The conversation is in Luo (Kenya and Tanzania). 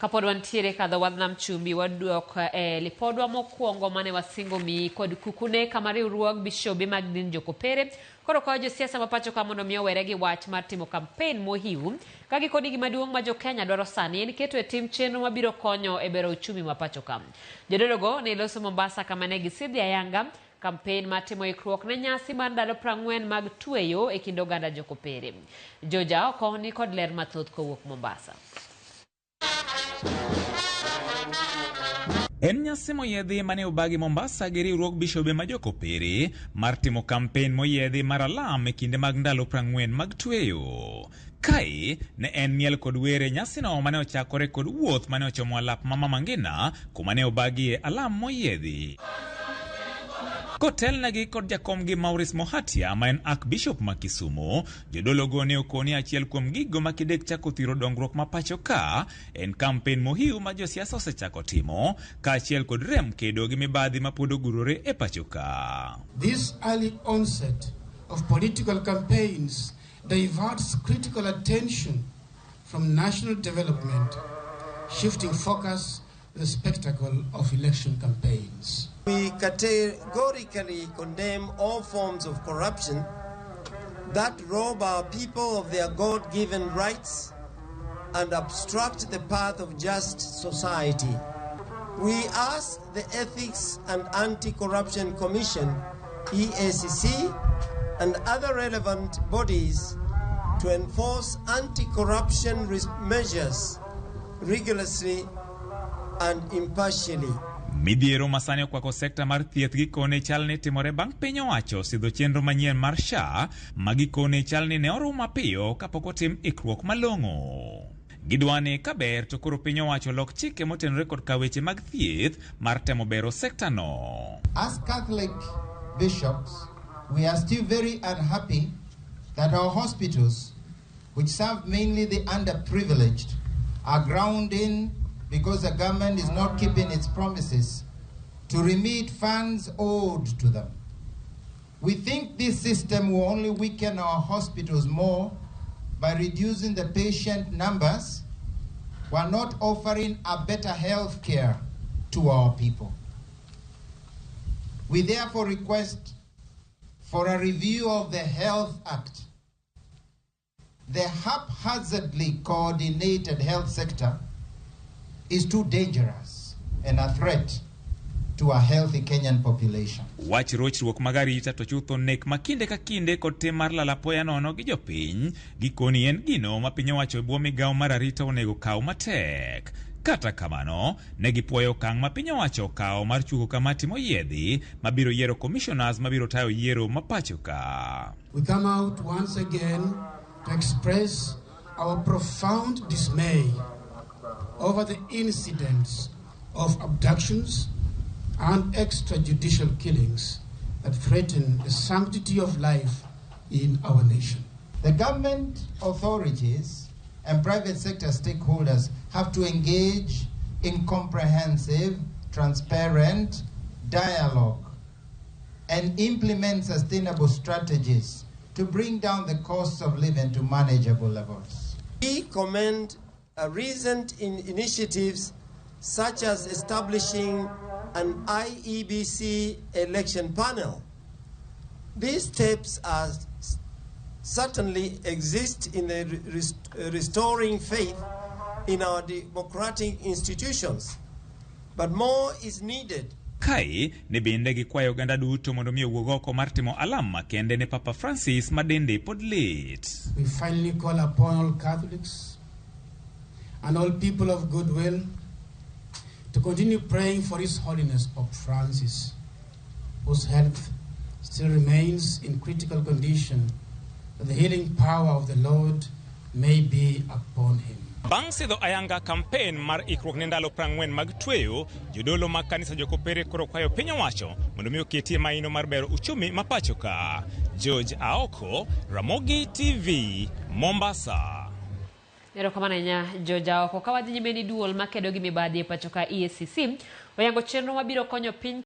Kapod wantiere kadho wadnam chumbi wadok lipodwa mokwongo mane wasingo mi kod kukune kamari uruog bishobe mag din jokopere koro kwa josiasa mapacho kamondo miyo weregi wach mar timo campaign mohiu kagi kodi gima duong' ma jo Kenya dwaro sani en keto e tim chenro mabiro konyo e bero uchumi mapacho kam. Jodologo ne loso Mombasa kamane gisidhi ayanga campaign matimo ikruok ne nyasi mar ndalo 40 mag tweyo e kind oganda jokopere. Joja oko ni kod ler mathoth kowuok Mombasa. En nyasi moyedhi mane obagi Mombasa gi riwruog bishobe ma jokopere mar timo campaign moyedhi mar alam e kinde mag ndalo 40 mag tweyo. Kae ne en miel kod were nyasino mane ochakore kod wuoth mane ochomo alap Mama Mangina kuma ne obagie alam moyedhi. Kotel nagi kod jakomgi Maurice Mohatia ma en Archbishop ma Kisumu, jodologo ne okoni achiel kuom gigo ma kidek chako thiro dongruok ma pacho ka en campaign mohiu ma josiasa osechako timo ka achiel kod rem kedo gi mibadhi ma pod ogurore e pacho ka. This early onset of political campaigns diverts critical attention from national development, shifting focus to the spectacle of election campaigns. We categorically condemn all forms of corruption that rob our people of their God-given rights and obstruct the path of just society. We ask the Ethics and Anti-Corruption Commission, EACC, and other relevant bodies to enforce anti-corruption measures rigorously and impartially. Midhiero masani okwako sekta mar thieth gikone chalni timore bang' piny owacho sidho chenro manyien mar SHA magikone chalni ne orumo mapiyo kapok otim ikruok malong'o. Gidwani kaber to koro piny owacho lok chike motenore kod kaweche mag thieth mar temo bero sekta no. As Catholic bishops, we are still very unhappy that our hospitals, which serve mainly the underprivileged, are ground in because the government is not keeping its promises to remit funds owed to them. We think this system will only weaken our hospitals more by reducing the patient numbers while not offering a better health care to our people. We therefore request for a review of the Health Act. The haphazardly coordinated health sector is too dangerous and a threat to a healthy Kenyan population. Wach rochruok magarita to chutho nek makinde ka kinde kod tim mar lalapoya nono gi jopiny gikoni en gino ma piny owacho e bwo migawo mar arita onego kaw matek. Kata kamano, ne gipuoyo okang' ma piny owacho kawo mar chuko kamati moyiedhi mabiro yiero commissioners mabiro tayo yiero ma pacho ka. We come out once again to express our profound dismay over the incidents of abductions and extrajudicial killings that threaten the sanctity of life in our nation. The government authorities and private sector stakeholders have to engage in comprehensive, transparent dialogue and implement sustainable strategies to bring down the costs of living to manageable levels. We commend recent initiatives such as establishing an IEBC election panel. These steps are certainly exist in the restoring faith in our democratic institutions, but more is needed. Kai ne bende gikwayo oganda duto mondo mi owuog oko mar timo alam makende ne Papa Francis madende pod lit. We finally call upon all Catholics and all people of goodwill to continue praying for His Holiness Pope Francis, whose health still remains in critical condition, that the healing power of the Lord may be upon him. Bang' sidho ayanga campaign mar ikruok ne ndalo 40 mag tweyo, jodolo mag kanisa jokopere koro kwayo piny owacho mondo mi oketie maino mar bero uchumi ma pacho ka. George Aoko, Ramogi TV, Mombasa. Erokamano nya Joja oko kawadhi nyime ni duol makedo gi mibadhi e pacho ka EACC oyango chenro mabiro konyo piny